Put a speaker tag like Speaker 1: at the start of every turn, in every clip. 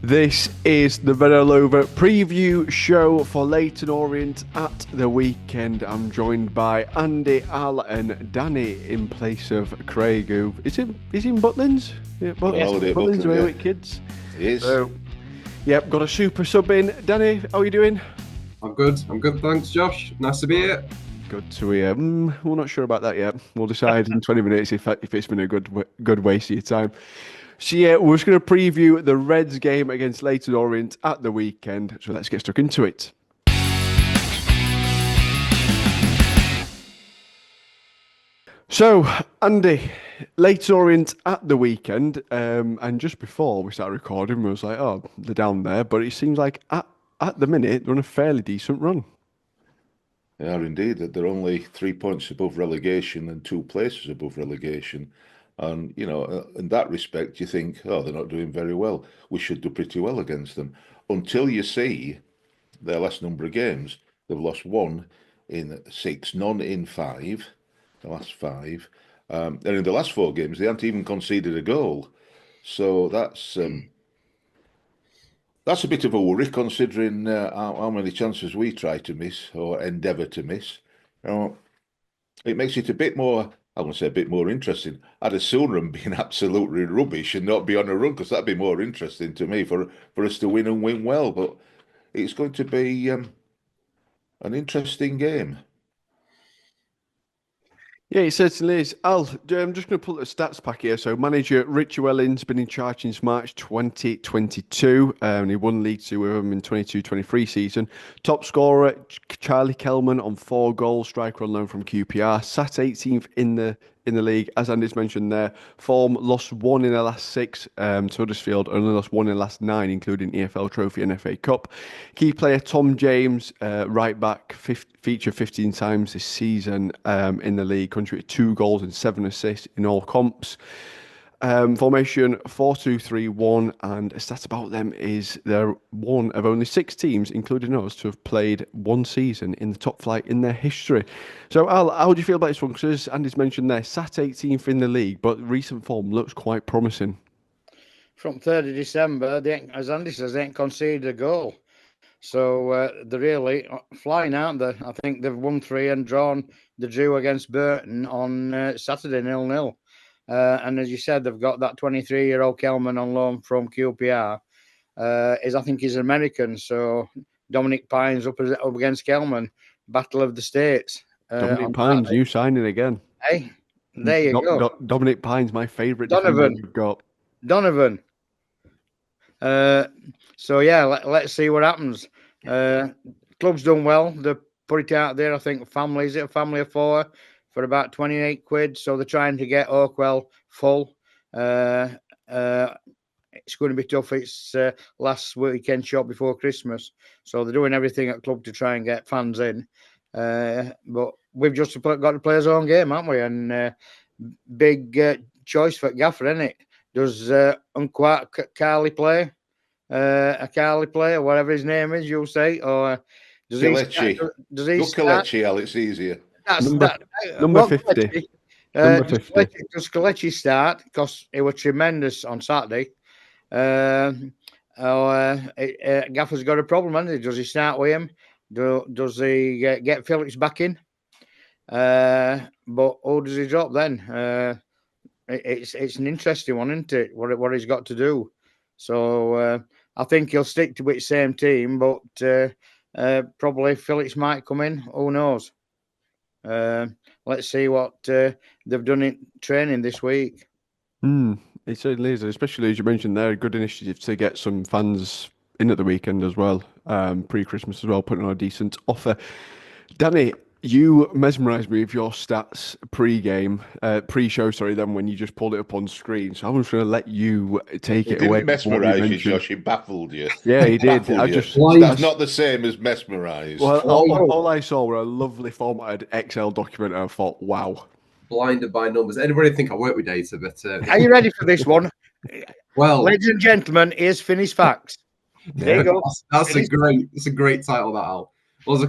Speaker 1: This is the Venalova preview show for Leyton Orient at the weekend. I'm joined by Andy, Al and Danny in place of Craig, who is he in Butlins?
Speaker 2: Yeah,
Speaker 1: Butlins away with kids.
Speaker 2: He is.
Speaker 1: So, yep, got a super sub in. Danny, how are you doing?
Speaker 3: I'm good, thanks Josh. Nice to be here.
Speaker 1: Good to hear. We're not sure about that yet. We'll decide in 20 minutes if it's been a good waste of your time. So yeah, we're just going to preview the Reds game against Leyton Orient at the weekend. So let's get stuck into it. So, Andy, Leyton Orient at the weekend, and just before we started recording, we was like, oh, they're down there, but it seems like at the minute, they're on a fairly decent run.
Speaker 2: They are indeed. They're only 3 points above relegation and 2 places above relegation. And, you know, in that respect, you think, oh, they're not doing very well. We should do pretty well against them. Until you see their last number of games. They've lost 1 in 6, none in 5, the last 5. And in the last 4 games, they haven't even conceded a goal. So that's a bit of a worry, considering how many chances we try to miss or endeavour to miss. It makes it a bit more, I wouldn't say a bit more interesting. I'd as sooner them being absolutely rubbish and not be on a run, because that'd be more interesting to me for us to win and win well. But it's going to be an interesting game.
Speaker 1: Yeah, it certainly is. Al, I'm just going to pull the stats pack here. So, manager Rich Llewellyn's been in charge since March 2022. And he won League Two with him in 22-23 season. Top scorer Charlie Kelman on 4 goals. Striker on loan from QPR. Sat 18th in the league, as Andy's mentioned there. Form lost 1 in the last 6 to Huddersfield, only lost 1 in the last 9, including EFL Trophy and FA Cup. Key player Tom James, right back, featured 15 times this season in the league, contributed 2 goals and 7 assists in all comps. Formation 4-2-3-1, and a stat about them is they're one of only 6 teams, including us, to have played 1 season in the top flight in their history. So, Al, how do you feel about this one? Because as Andy's mentioned, they're sat 18th in the league, but recent form looks quite promising.
Speaker 4: From 3rd of December, as Andy says, they ain't conceded a goal. So they're really flying, aren't they? I think they've won 3 and drawn the drew against Burton on Saturday 0-0. And as you said, they've got that 23-year-old Kelman on loan from QPR. I think he's American, so Dominic Pines up against Kelman. Battle of the States.
Speaker 1: Dominic Pines, new signing again.
Speaker 4: Hey, there you go.
Speaker 1: Dominic Pines, my favourite defender you've got.
Speaker 4: Donovan. So yeah, let's see what happens. Club's done well. They put it out there. I think a family of 4 for about 28 quid. So they're trying to get Oakwell full. It's going to be tough. It's last weekend shot before Christmas. So they're doing everything at club to try and get fans in. But we've just got to play his own game, haven't we? And big choice for Gaffer, isn't it? Does Carly play? A Carly play, or whatever his name is, you'll say, or does
Speaker 2: Kelechi.
Speaker 4: Does he start?
Speaker 2: Kelechi, Al, it's easier.
Speaker 1: Number 50. Number 50.
Speaker 4: Does Kelechi start? Because it was tremendous on Saturday. Gaffer's got a problem, hasn't he? Does he start with him? Does he get Phillips back in? But who does he drop then? It's an interesting one, isn't it? What he's got to do. So I think he'll stick to the same team, but probably Phillips might come in. Who knows? Let's see what they've done in training this week.
Speaker 1: It certainly is, especially as you mentioned there, a good initiative to get some fans in at the weekend as well, pre-Christmas as well, putting on a decent offer. Danny, you mesmerised me with your stats pre-show, then when you just pulled it up on screen. So I'm just going to let you take it away.
Speaker 2: He didn't mesmerise you, Josh. He baffled you.
Speaker 1: Yeah, he did.
Speaker 2: That's not the same as mesmerised.
Speaker 1: Well, all I saw were a lovely formatted Excel document, and I thought, wow.
Speaker 3: Blinded by numbers. Anybody think I work with data? But
Speaker 4: are you ready for this one?
Speaker 3: Well,
Speaker 4: ladies and gentlemen, here's finished facts. There you go.
Speaker 3: That's a great title, that, Al. Well, the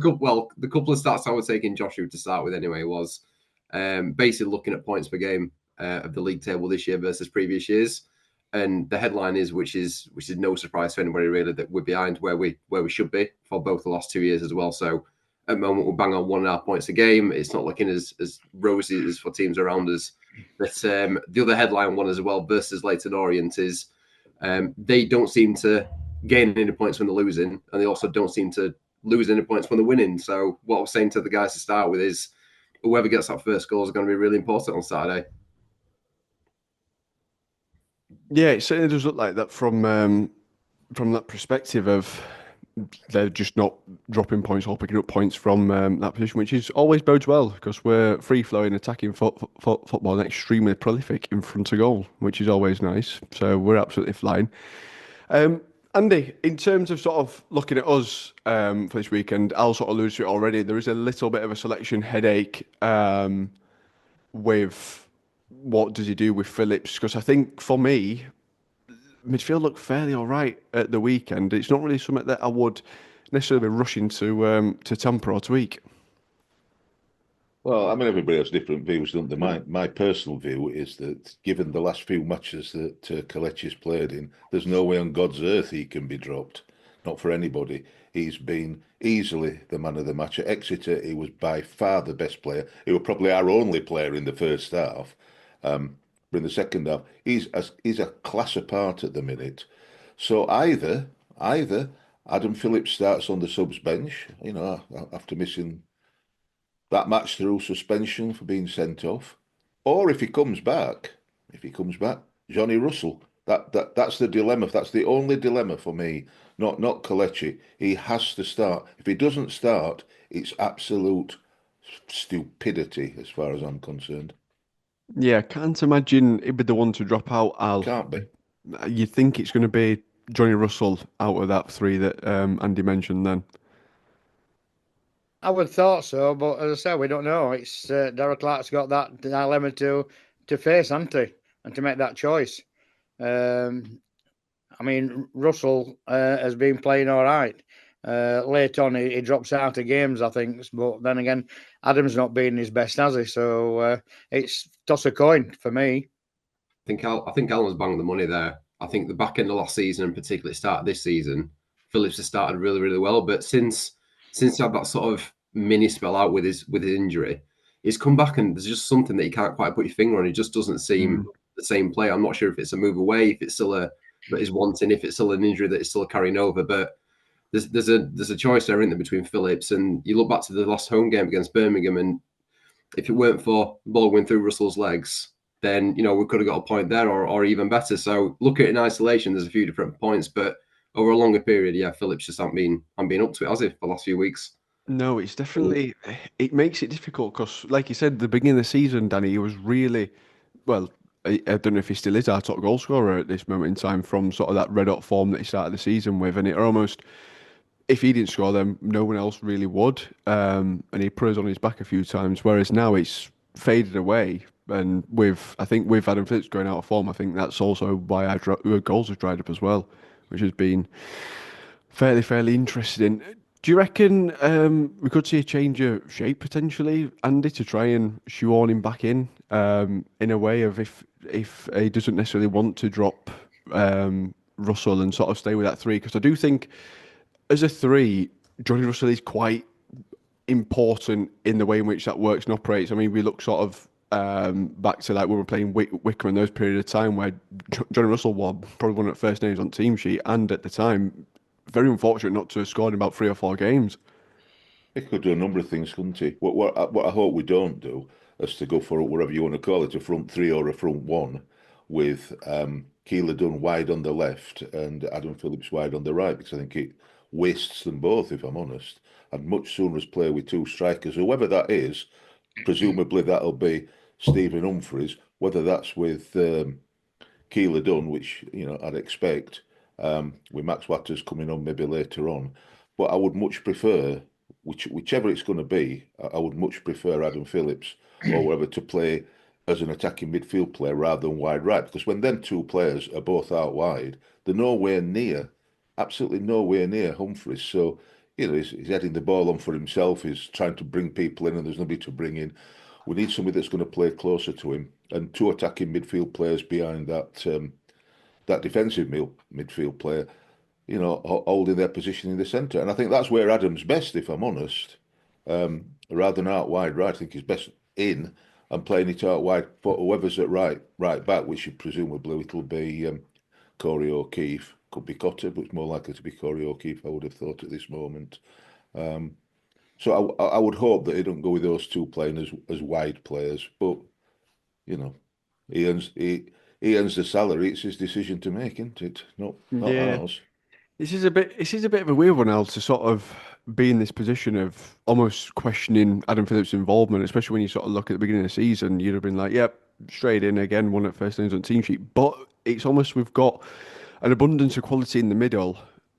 Speaker 3: couple of stats I was taking Joshua to start with anyway was basically looking at points per game of the league table this year versus previous years. And the headline is, which is no surprise to anybody really, that we're behind where we should be for both the last 2 years as well. So at the moment, we're bang on 1.5 points a game. It's not looking as rosy as for teams around us. But the other headline one as well versus Leyton Orient is they don't seem to gain any points when they're losing, and they also don't seem to lose any points when they're winning. So what I was saying to the guys to start with is whoever gets that first goal is going to be really important on Saturday.
Speaker 1: Yeah, it certainly does look like that from that perspective of they're just not dropping points or picking up points from that position, which is always bodes well because we're free-flowing, attacking football and extremely prolific in front of goal, which is always nice. So we're absolutely flying. Andy, in terms of sort of looking at us for this weekend, I'll sort of alluded to it already. There is a little bit of a selection headache with what does he do with Phillips? Because I think for me, midfield looked fairly all right at the weekend. It's not really something that I would necessarily be rushing to tamper or tweak.
Speaker 2: Well, I mean, everybody has different views, don't they? My personal view is that given the last few matches that Kelechi's played in, there's no way on God's earth he can be dropped. Not for anybody. He's been easily the man of the match. At Exeter, he was by far the best player. He was probably our only player in the first half. But in the second half, he's a class apart at the minute. So either Adam Phillips starts on the subs bench, after missing that match through suspension for being sent off, or if he comes back, Johnny Russell. That's the dilemma. That's the only dilemma for me. Not Kelechi. He has to start. If he doesn't start, it's absolute stupidity as far as I'm concerned.
Speaker 1: Yeah, can't imagine he'd be the one to drop out, Al.
Speaker 2: Can't be.
Speaker 1: You think it's going to be Johnny Russell out of that three that Andy mentioned then?
Speaker 4: I would have thought so, but as I said, we don't know. It's Darrell Clark's got that dilemma to face, hasn't he? And to make that choice. I mean, Russell has been playing all right. Late on, he drops out of games, I think. But then again, Adam's not been his best, has he? So it's toss a coin for me.
Speaker 3: I think Alan's banged the money there. I think the back end of last season, and particularly start of this season, Phillips has started really, really well. But since he had that sort of mini spell out with his injury, he's come back and there's just something that you can't quite put your finger on. He just doesn't seem the same player. I'm not sure if it's a move away, if it's still that he's wanting, if it's still an injury that is still carrying over. But there's a choice there, isn't there, between Phillips and you look back to the last home game against Birmingham, and if it weren't for the ball going through Russell's legs, then we could have got a point there, or even better. So look at it in isolation. There's a few different points, but over a longer period, Phillips just hasn't been up to it, has he, for the last few weeks?
Speaker 1: No, it's definitely, it makes it difficult because, like you said, the beginning of the season, Danny, he was really, well, I don't know if he still is our top goal scorer at this moment in time from sort of that red hot form that he started the season with. And it almost, if he didn't score, then no one else really would. And he put us on his back a few times, whereas now it's faded away. And I think with Adam Phillips going out of form, I think that's also why our goals have dried up as well, which has been fairly interesting. Do you reckon we could see a change of shape potentially, Andy, to try and shoehorn him back in a way of if he doesn't necessarily want to drop Russell and sort of stay with that three? Because I do think as a three, Johnny Russell is quite important in the way in which that works and operates. I mean, we look sort of back to like when we were playing Wickham in those period of time where Johnny Russell was probably one of the first names on team sheet, and at the time, very unfortunate not to have scored in about 3 or 4 games.
Speaker 2: He could do a number of things, couldn't he? What I hope we don't do is to go for whatever you want to call it, a front three or a front one, with Keeler Dunn wide on the left and Adam Phillips wide on the right, because I think it wastes them both, if I'm honest. I'd much sooner us play with 2 strikers, whoever that is. Presumably that'll be Stephen Humphreys, whether that's with Keeler Dunn, which I'd expect, with Max Watters coming on maybe later on. But I would much prefer, whichever it's going to be, I would much prefer Adam Phillips or whatever to play as an attacking midfield player rather than wide right. Because when them 2 players are both out wide, they're absolutely nowhere near Humphreys. So, he's heading the ball on for himself. He's trying to bring people in and there's nobody to bring in. We need somebody that's going to play closer to him and 2 attacking midfield players behind that that defensive midfield player, you know, holding their position in the centre. And I think that's where Adam's best, if I'm honest. Rather than out wide right, I think he's best in and playing it out wide for whoever's at right back, which presumably it'll be Corey O'Keefe. Could be Cotter, but it's more likely to be Corey O'Keefe, I would have thought at this moment. So I would hope that he don't go with those two playing as wide players. But, you know, he earns the salary. It's his decision to make, isn't it? Not ours.
Speaker 1: This is a bit of a weird one, Al, to sort of be in this position of almost questioning Adam Phillips' involvement, especially when you sort of look at the beginning of the season. You'd have been like, yep, straight in again, one at first names on the team sheet. But it's almost we've got an abundance of quality in the middle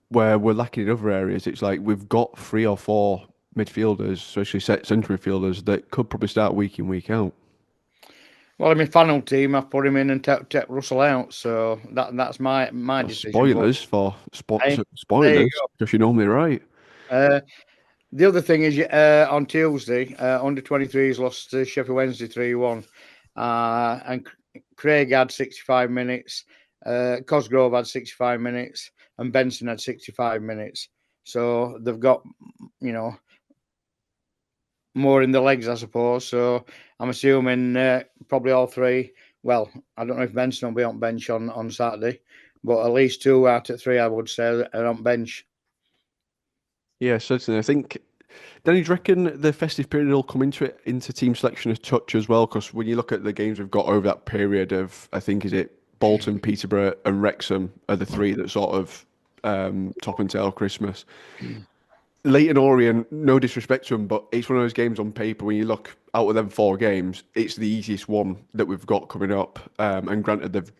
Speaker 1: where we're lacking in other areas. It's like we've got 3 or 4 midfielders, especially centre midfielders, that could probably start week in, week out.
Speaker 4: Well, in my final team, I've put him in and take Russell out, so that's my decision.
Speaker 1: Spoilers spoilers, because you're normally right.
Speaker 4: The other thing is, on Tuesday, under 23s lost to Sheffield Wednesday 3-1, and Craig had 65 minutes, Cosgrove had 65 minutes, and Benson had 65 minutes. So they've got, you know, more in the legs, I suppose. So I'm assuming probably all 3. Well, I don't know if Benson will be on bench on Saturday, but at least 2 out of 3, I would say, are on bench. Yeah,
Speaker 1: certainly. I think, Danny, do you reckon the festive period will come into team selection a touch as well? Because when you look at the games we've got over that period of, I think, is it Bolton, Peterborough and Wrexham are the 3 that sort of top and tail Christmas. Leyton Orient, no disrespect to them, but it's one of those games on paper, when you look out of them 4 games, it's the easiest one that we've got coming up. And granted, they've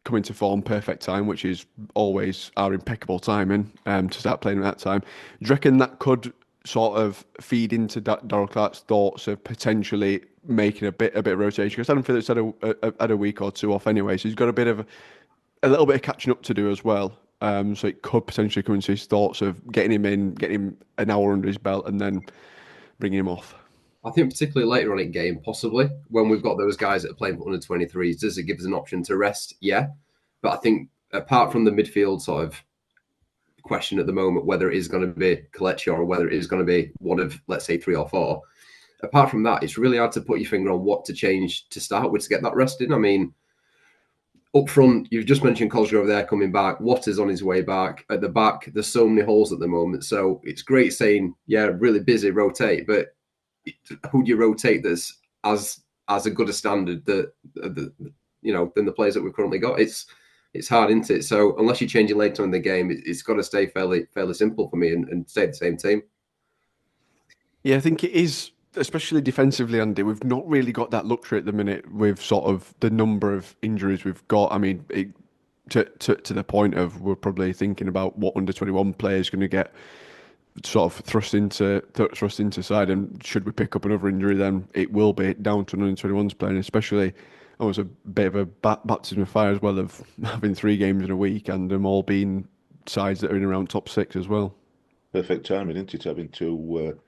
Speaker 1: come into form perfect time, which is always our impeccable timing to start playing at that time. Do you reckon that could sort of feed into Darryl Clark's thoughts of potentially making a bit of rotation? Because Adam Phillips had a week or 2 off anyway, so he's got a little bit of catching up to do as well. So it could potentially come into his thoughts of getting him in, getting him an hour under his belt, and then bringing him off.
Speaker 3: I think particularly later on in game, possibly, when we've got those guys that are playing for under 23s, does it give us an option to rest? Yeah. But I think apart from the midfield sort of question at the moment, whether it is going to be Kelechi or whether it is going to be one of, let's say, 3 or 4, apart from that, it's really hard to put your finger on what to change to start with to get that rest in. I mean, up front, you've just mentioned Cosgrove there coming back. Waters on his way back. At the back, there's so many holes at the moment. So it's great saying, yeah, really busy, rotate. But who do you rotate that's as a good a standard than the players that we've currently got? It's hard, isn't it? So unless you're changing later in the game, it's got to stay fairly simple for me and stay the same team.
Speaker 1: Yeah, I think it is. Especially defensively, Andy, we've not really got that luxury at the minute with sort of the number of injuries we've got. I mean, to the point of we're probably thinking about what under 21 players going to get sort of thrust into side, and should we pick up another injury, then it will be down to under 21's playing. Especially, it was a bit of a baptism of fire as well of having 3 games in a week and them all being sides that are in around top 6 as well.
Speaker 2: Perfect timing, isn't it? Having two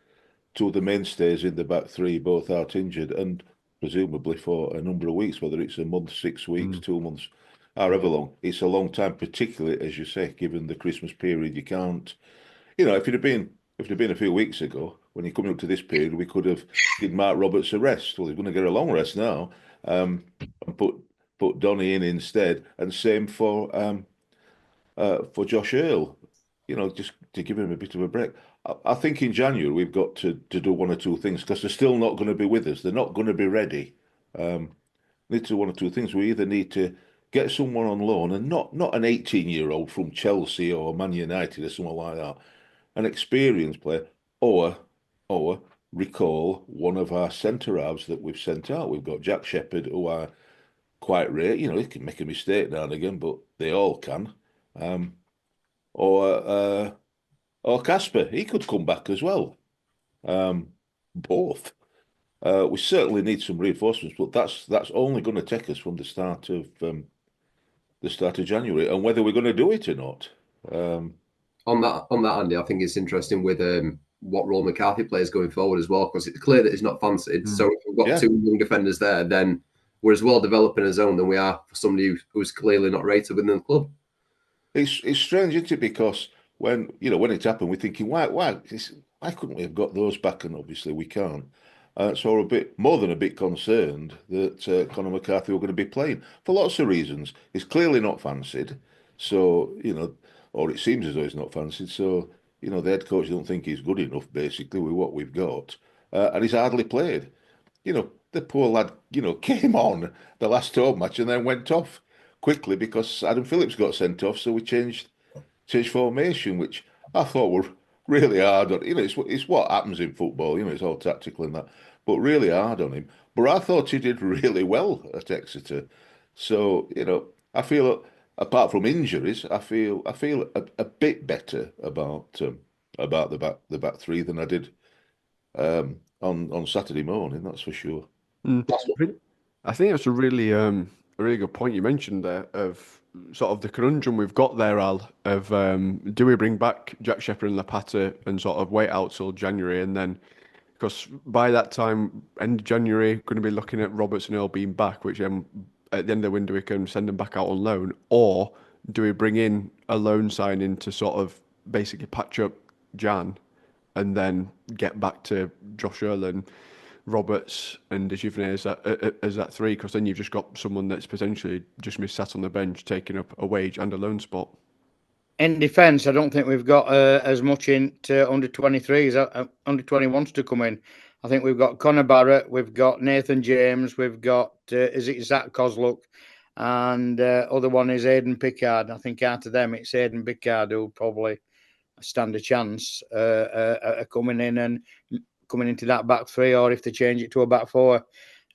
Speaker 2: of the mainstays in the back 3 both out injured, and presumably for a number of weeks, whether it's a month, 6 weeks, 2 months, however long. It's a long time, particularly, as you say, given the Christmas period. You can't, if it had been a few weeks ago, when you're coming up to this period, we could have given Mark Roberts a rest. Well, he's going to get a long rest now, and put Donny in instead, and same for Josh Earl, just to give him a bit of a break. I think in January we've got to do 1 or 2 things, because they're still not going to be with us. They're not going to be ready. Need to do 1 or 2 things. We either need to get someone on loan, and not an 18-year-old from Chelsea or Man United or someone like that, an experienced player, or recall one of our centre halves that we've sent out. We've got Jack Shepherd, who are quite rare. He can make a mistake now and again, but they all can. Or Casper, he could come back as well. Both. We certainly need some reinforcements, but that's only going to take us from the start of January, and whether we're going to do it or not.
Speaker 3: On that, Andy, I think it's interesting with what role McCarthy plays going forward as well, because it's clear that he's not fancied. So if we've got 2 young defenders there, then we're as well developing a zone than we are for somebody who's clearly not rated within the club.
Speaker 2: It's strange, isn't it? Because when it happened, we're thinking, why couldn't we have got those back? And obviously we can't. So we're a bit more than a bit concerned that Conor McCarthy were going to be playing for lots of reasons. He's clearly not fancied, so or it seems as though he's not fancied. So the head coach don't think he's good enough, basically, with what we've got, and he's hardly played. The poor lad, came on the last home match and then went off quickly because Adam Phillips got sent off. So we changed formation, which I thought were really hard on. It's what happens in football. It's all tactical and that, but really hard on him. But I thought he did really well at Exeter. So I feel apart from injuries, I feel a bit better about the back three than I did on Saturday morning. That's for sure.
Speaker 1: I think that's a really good point you mentioned there of sort of the conundrum we've got there, Al, of do we bring back Jack Shepherd and Lapata and sort of wait out till January, and then because by that time, end of January, going to be looking at Roberts and Earl being back, which at the end of the window we can send them back out on loan, or do we bring in a loan signing to sort of basically patch up Jan and then get back to Josh Earl and Roberts and Dejuvne as that three, because then you've just got someone that's potentially just been sat on the bench taking up a wage and a loan spot.
Speaker 4: In defence, I don't think we've got as much into under 23s, under 21s to come in. I think we've got Connor Barrett, we've got Nathan James, we've got is it Zach Kozluk, and other one is Aidan Pickard. I think out of them, it's Aidan Pickard who'll probably stand a chance coming in and coming into that back three, or if they change it to a back four.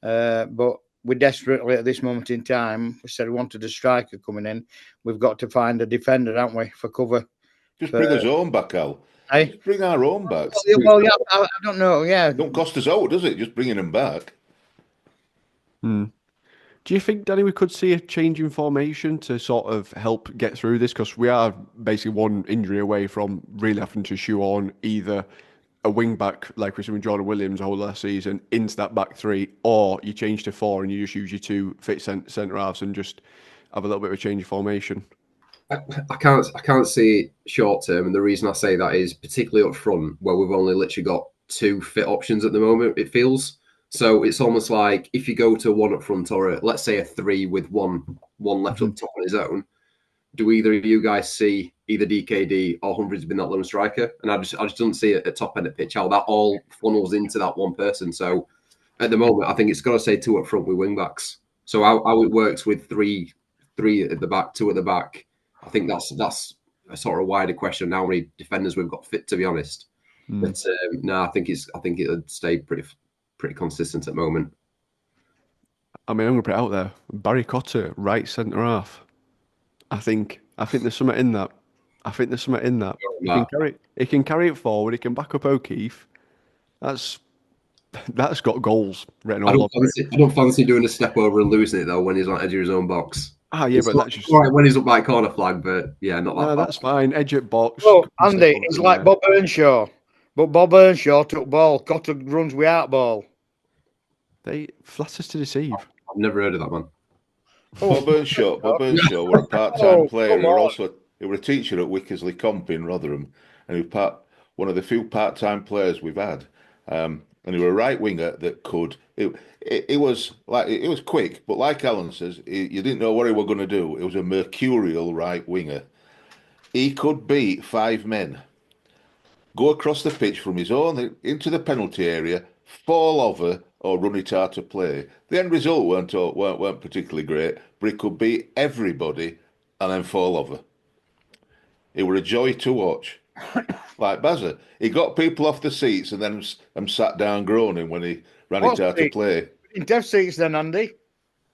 Speaker 4: But we desperately, at this moment in time, we said we wanted a striker coming in. We've got to find a defender, haven't we, for cover.
Speaker 2: Just bring us own back, Al.
Speaker 4: Hey?
Speaker 2: Just bring our own back.
Speaker 4: Well, yeah, I don't know. Yeah,
Speaker 2: don't cost us out, does it? Just bringing them back.
Speaker 1: Do you think, Danny, we could see a change in formation to sort of help get through this? Because we are basically one injury away from really having to shoe on either a wing back like we saw with Jordan Williams the whole last season into that back three, or you change to four and you just use your two fit centre halves and just have a little bit of a change of formation.
Speaker 3: I can't see it short term, and the reason I say that is particularly up front where we've only literally got two fit options at the moment. It feels so. It's almost like if you go to one up front or let's say a three with one left up top on his own. Do either of you guys see either DKD or Humphreys been that lone striker? And I just don't see it at top end of pitch how that all funnels into that one person. So at the moment, I think it's got to say two up front with wing backs. So how it works with three at the back, two at the back, I think that's a sort of wider question. How many defenders we've got fit, to be honest. But no, I think it'll stay pretty consistent at the moment.
Speaker 1: I mean, I'm going to put it out there. Barry Cotter, right centre half. I think there's something in that. He can carry it forward. He can back up O'Keefe. That's got goals written all over it.
Speaker 3: I don't fancy doing a step over and losing it though when he's on edge of his own box.
Speaker 1: Yeah, but that's just
Speaker 3: right when he's up by corner flag. But yeah, not that.
Speaker 1: No, that's fine. Edge at box.
Speaker 4: Well, Andy, it's like Bob Earnshaw, but Bob Earnshaw took ball. Cotter runs without ball.
Speaker 1: They flatters to deceive.
Speaker 3: I've never heard of that man.
Speaker 2: Bob Earnshaw were a part-time player. He was a teacher at Wickersley Comp in Rotherham, and he was one of the few part-time players we've had. And he was a right winger that could. It was quick, but like Alan says, you didn't know what he were going to do. It was a mercurial right winger. He could beat five men, go across the pitch from his own into the penalty area, fall over, or run it out of play. The end result weren't particularly great, but it could beat everybody and then fall over. It were a joy to watch. Like Bazza, he got people off the seats and then sat down groaning when he ran it out of play.
Speaker 4: In deaf seats then, Andy.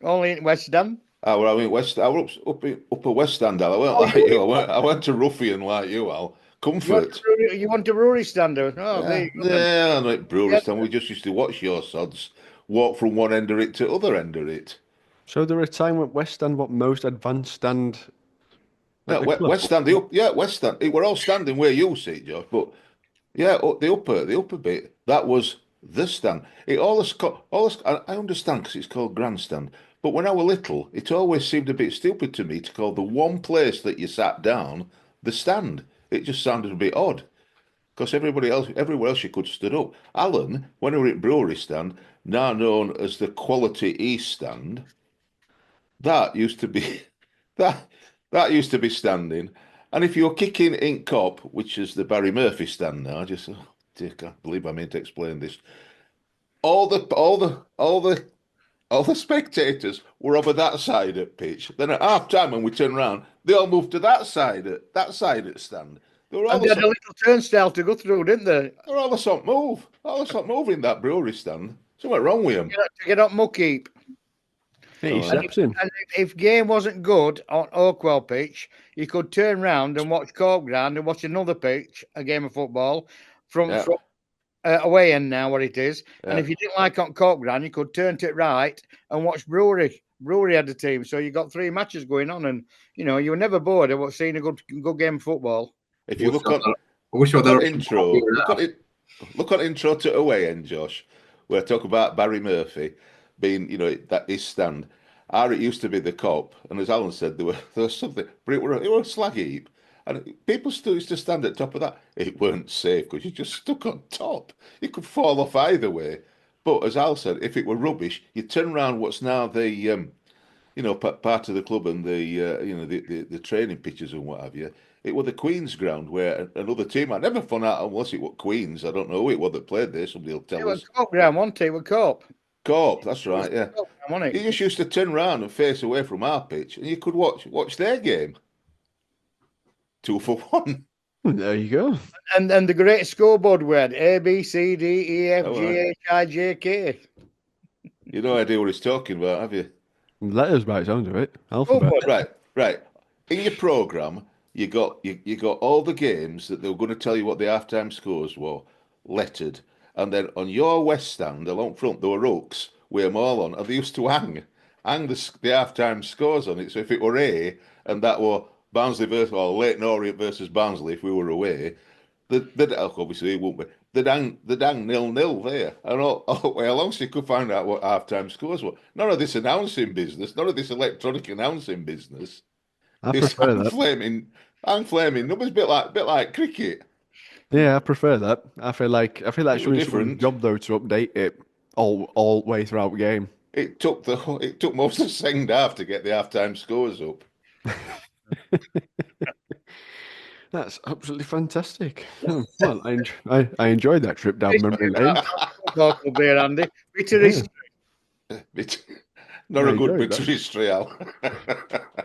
Speaker 4: Only in West Ham.
Speaker 2: I was up at West Stand, Al. I weren't like you. I went to ruffian like you, Al. Comfort.
Speaker 4: You want a brewery stander? Oh,
Speaker 2: yeah, like brewery stand. We just used to watch your sods walk from one end of it to other end of it.
Speaker 1: So there were a time at West Stand, what most advanced stand.
Speaker 2: Yeah, West Stand. West Stand. We're all standing where you sit, Josh. But yeah, the upper bit. That was the stand. I understand because it's called grandstand, But when I was little, it always seemed a bit stupid to me to call the one place that you sat down the stand. It just sounded a bit odd because everywhere else you could stood up. Alan, when we were at Brewery Stand, now known as the Quality East Stand, that used to be that that used to be standing. And if you're kicking in Cop, which is the Barry Murphy stand now, just oh dear, I can't believe I meant to explain this. All the spectators were over that side of pitch. Then at half time when we turned round, they all moved to that side at the stand. They were all
Speaker 4: And they had a little turnstile to go through, didn't they?
Speaker 2: they were all the sort move. All the sort move in that brewery stand. Something wrong with them.
Speaker 4: To get up Muckheap.
Speaker 1: Hey, he
Speaker 2: Oh,
Speaker 1: steps in.
Speaker 4: And if game wasn't good on Oakwell pitch, you could turn round and watch Cork Ground and watch another pitch, a game of football, from away end now, what it is. And if you didn't like on Cork Ground, you could turn to it right and watch Brewery. Brewery had a team, so you got 3 matches going on, and you were never bored of seeing a good game of football.
Speaker 2: If you look on intro, look on intro to Away End, Josh, where I talk about Barry Murphy being, that his stand. It used to be the Cop, and as Alan said, there was something, but it were a slag heap, and people still used to stand at top of that. It weren't safe because you just stuck on top. You could fall off either way. But as Al said, if it were rubbish, you turn around what's now the part of the club and the training pitches and what have you. It was the Queen's ground where another team I never found out unless it was Queen's. I don't know who it was that played there. Somebody will tell us.
Speaker 4: It was Cork Ground, wasn't it? It was Cork.
Speaker 2: Cork, that's right, yeah. You just used to turn around and face away from our pitch, and you could watch their game. 2 for 1.
Speaker 1: There you go.
Speaker 4: And the great scoreboard we had A, B, C, D, E, F, G, H, I, J, K.
Speaker 2: You no idea what he's talking about, have you?
Speaker 1: Letters by the sound of it. Alphabet.
Speaker 2: Right. In your programme, you got all the games that they were going to tell you what the halftime scores were, lettered. And then on your west stand, along front, there were hooks with them all on, and they used to hang the halftime scores on it. So if it were A, and that were Barnsley versus, or Leyton Orient versus Barnsley, if we were away, obviously it wouldn't be. They'd hang 0-0 there, and all way along, so you could find out what halftime scores were. None of this announcing business, none of this electronic announcing business.
Speaker 1: I prefer that.
Speaker 2: Flaming numbers, bit like cricket.
Speaker 1: Yeah, I prefer that. I feel like showing someone's job though to update it all way throughout the game.
Speaker 2: It took most of the second half to get the halftime scores up.
Speaker 1: That's absolutely fantastic. Well, I enjoyed that trip down memory lane.
Speaker 4: Local beer, Andy. Bitter history.
Speaker 2: Not a good bitter history, Al.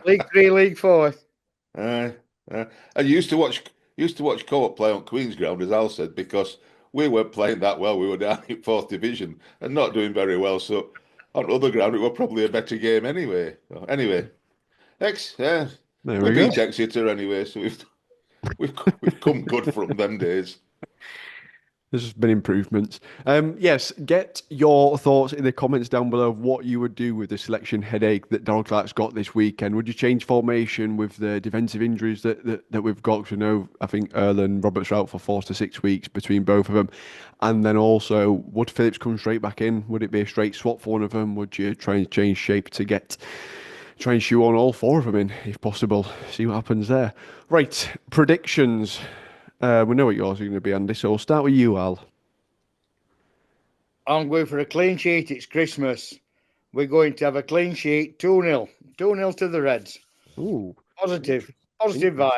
Speaker 4: League 3, League 4.
Speaker 2: I used to watch Co-op play on Queen's Ground, as Al said, because we weren't playing that well. We were down in 4th Division and not doing very well. So on other ground, it was probably a better game anyway. We beat Exeter anyway, so we've come good from them days.
Speaker 1: There's been improvements. Yes, get your thoughts in the comments down below of what you would do with the selection headache that Donald Clark's got this weekend. Would you change formation with the defensive injuries that we've got? Because I think Earl and Roberts are out for 4 to 6 weeks between both of them. And then also, would Phillips come straight back in? Would it be a straight swap for one of them? Would you try and change shape to try and shoe on all 4 of them in, if possible? See what happens there. Right, predictions. We know what yours are going to be, Andy, so we'll start with you, Al. I'm
Speaker 4: going for a clean sheet. It's Christmas. We're going to have a clean sheet, 2-0. 2-0 to the Reds.
Speaker 1: Ooh.
Speaker 4: Positive vibes.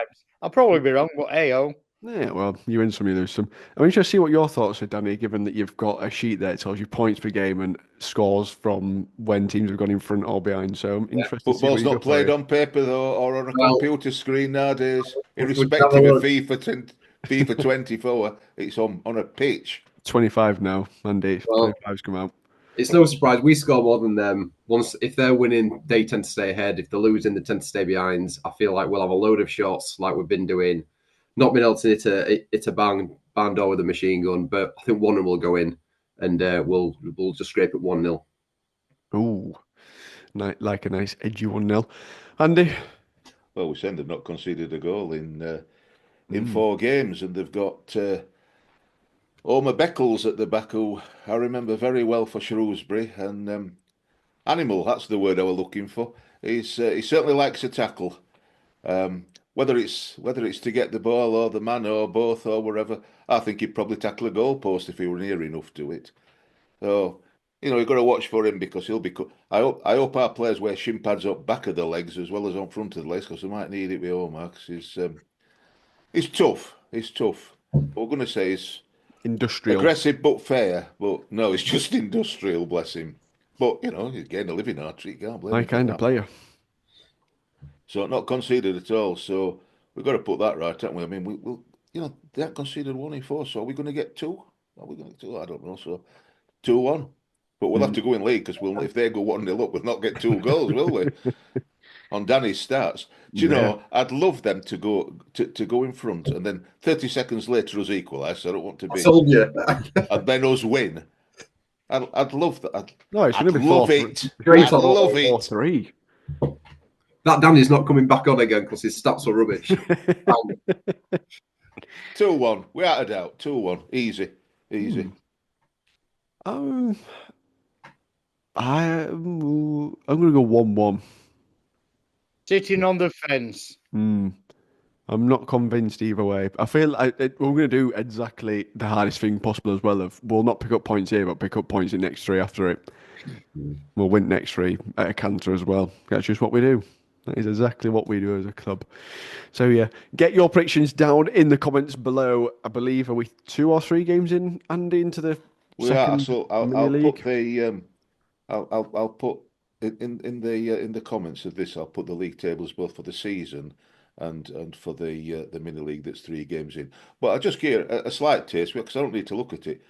Speaker 4: I'll probably be wrong, but hey-oh.
Speaker 1: Yeah, well, you win some, you lose some. I'm interested to see what your thoughts are, Danny, given that you've got a sheet there that tells you points per game and scores from when teams have gone in front or behind. So I'm interested to see
Speaker 2: football's not played on paper, though, or on a computer screen nowadays. Irrespective of FIFA 24, it's on a pitch.
Speaker 1: 25 now, Andy. 25's come out.
Speaker 3: It's no surprise we score more than them. If they're winning, they tend to stay ahead. If they're losing, they tend to stay behind. I feel like we'll have a load of shots like we've been doing. Not been able to hit a barn door with a machine gun, but I think one of them will go in, and we'll just scrape it 1-0.
Speaker 1: Ooh, like a nice edgy 1-0. Andy?
Speaker 2: Well, we said they've not conceded a goal in 4 games, and they've got Omar Beckles at the back, who I remember very well for Shrewsbury, and Animal, that's the word I was looking for. He certainly likes a tackle. Whether it's to get the ball or the man or both or wherever, I think he'd probably tackle a goalpost if he were near enough to it. So, you've got to watch for him because he'll be. I hope our players wear shin pads up back of the legs as well as on front of the legs because they might need it with Omax. He's tough. He's tough. What we're going to say is
Speaker 1: Industrial.
Speaker 2: aggressive but fair. But no, it's just industrial, bless him. But, he's getting a living artery. Can't blame
Speaker 1: My
Speaker 2: him for
Speaker 1: kind of
Speaker 2: that.
Speaker 1: player.
Speaker 2: So not conceded at all. So we've got to put that right, haven't we? I mean, we'll they haven't conceded 1 in 4. So are we going to get 2? Are we going to get 2? I don't know. So 2-1. But we'll have to go in league because if they go 1-0 up, we'll not get 2 goals, will we? On Danny's stats. Do you know, I'd love them to go in front and then 30 seconds later us equalise. So I don't want to be.
Speaker 3: I told you.
Speaker 2: And then us win. I'd love that.
Speaker 1: No, it's going to be
Speaker 2: love
Speaker 1: 4.
Speaker 2: it.
Speaker 3: Great
Speaker 2: I'd love it.
Speaker 1: 4-3.
Speaker 3: That Danny's not coming back on again because his stats are rubbish.
Speaker 2: 2-1. Without a doubt. 2-1. Easy.
Speaker 1: I'm going to go 1-1.
Speaker 4: Sitting on the fence.
Speaker 1: I'm not convinced either way. I feel we're going to do exactly the hardest thing possible as well. We'll not pick up points here, but pick up points in next 3 after it. We'll win next 3 at a canter as well. That's just what we do. That is exactly what we do as a club. So yeah, get your predictions down in the comments below. I believe, are we 2 or 3 games in, Andy, into the second
Speaker 2: So I'll put the I'll put in the comments of this. I'll put the league tables both for the season and for the mini league that's 3 games in. But I just give a slight taste because I don't need to look at it.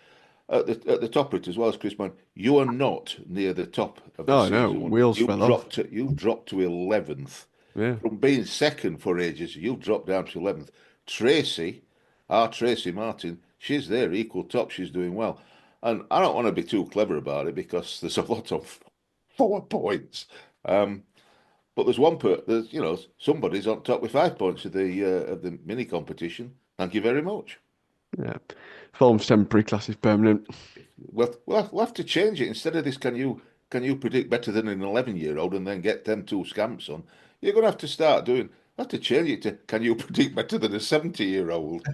Speaker 2: At the top of it as well as Chris Man, you are not near the top of the season.
Speaker 1: No, wheels fell off.
Speaker 2: You dropped to 11th.
Speaker 1: Yeah.
Speaker 2: From being second for ages, you dropped down to 11th. Tracy Martin, she's there, equal top. She's doing well. And I don't want to be too clever about it because there's a lot of 4 points. But there's somebody's on top with 5 points of the mini competition. Thank you very much.
Speaker 1: Yeah. Form's temporary, class is permanent.
Speaker 2: We'll have to change it. Instead of this, can you predict better than an 11-year-old and then get them 2 scamps on? You're going to have to start doing. Have to change it to can you predict better than a 70-year-old?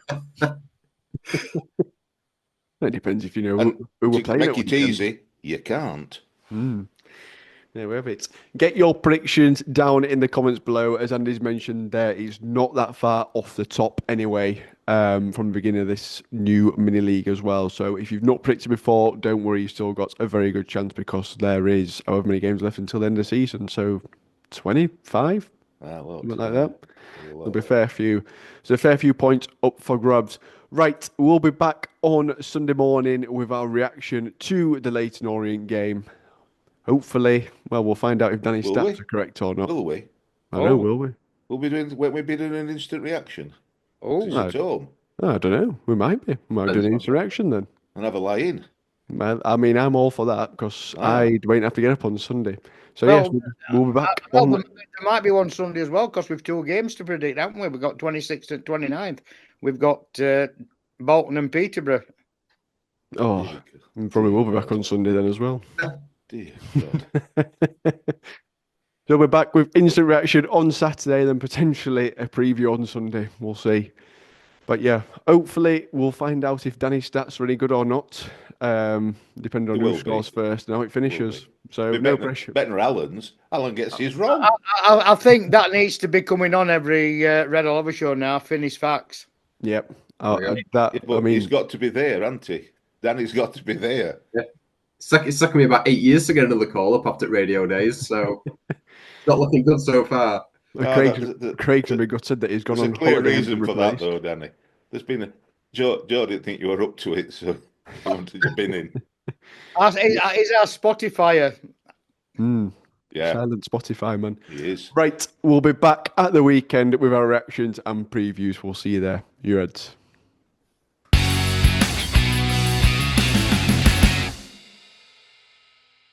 Speaker 1: It depends if you know who we're playing.
Speaker 2: Make it easy, you can't.
Speaker 1: There we have it. Get your predictions down in the comments below. As Andy's mentioned, there is not that far off the top anyway from the beginning of this new mini league as well. So if you've not predicted before, don't worry, you've still got a very good chance because there is however many games left until the end of the season. So 25, something like that. There'll be a fair few. So a fair few points up for grabs. Right, we'll be back on Sunday morning with our reaction to the Leyton Orient game. Hopefully, we'll find out if Danny's stats are correct or not.
Speaker 2: Will we?
Speaker 1: I know, will we?
Speaker 2: Won't we be doing an instant reaction?
Speaker 4: Oh,
Speaker 2: at home.
Speaker 1: I don't know. We might be. We might do an instant reaction then.
Speaker 2: And have a lie in.
Speaker 1: I mean, I'm all for that because I won't have to get up on Sunday. So yes, we'll be back.
Speaker 4: There might be one Sunday as well because we've 2 games to predict, haven't we? We've got 26th and 29th. We've got Bolton and Peterborough.
Speaker 1: Oh, probably will be back on Sunday then as well.
Speaker 2: Dear God.
Speaker 1: So we're back with instant reaction on Saturday, then potentially a preview on Sunday. We'll see. But yeah, hopefully we'll find out if Danny's stats are any good or not, depending on who scores first and how it finishes. So no pressure.
Speaker 2: Better Alan's. Alan gets his wrong.
Speaker 4: I think that needs to be coming on every Red Oliver show now. Finish facts.
Speaker 1: Yep.
Speaker 2: He's got to be there, hasn't he? Danny's got to be there.
Speaker 3: Yeah. It's taken me about 8 years to get another call up after radio days, so not looking good so far.
Speaker 1: Craig's been gutted that he's gone on.
Speaker 2: There's a clear reason for that, though, Danny. There's been Joe didn't think you were up to it, so he wanted you bin in.
Speaker 4: He's our Spotifyer.
Speaker 2: Yeah.
Speaker 1: Silent Spotify man.
Speaker 2: He is.
Speaker 1: Right, we'll be back at the weekend with our reactions and previews. We'll see you there. You Reds.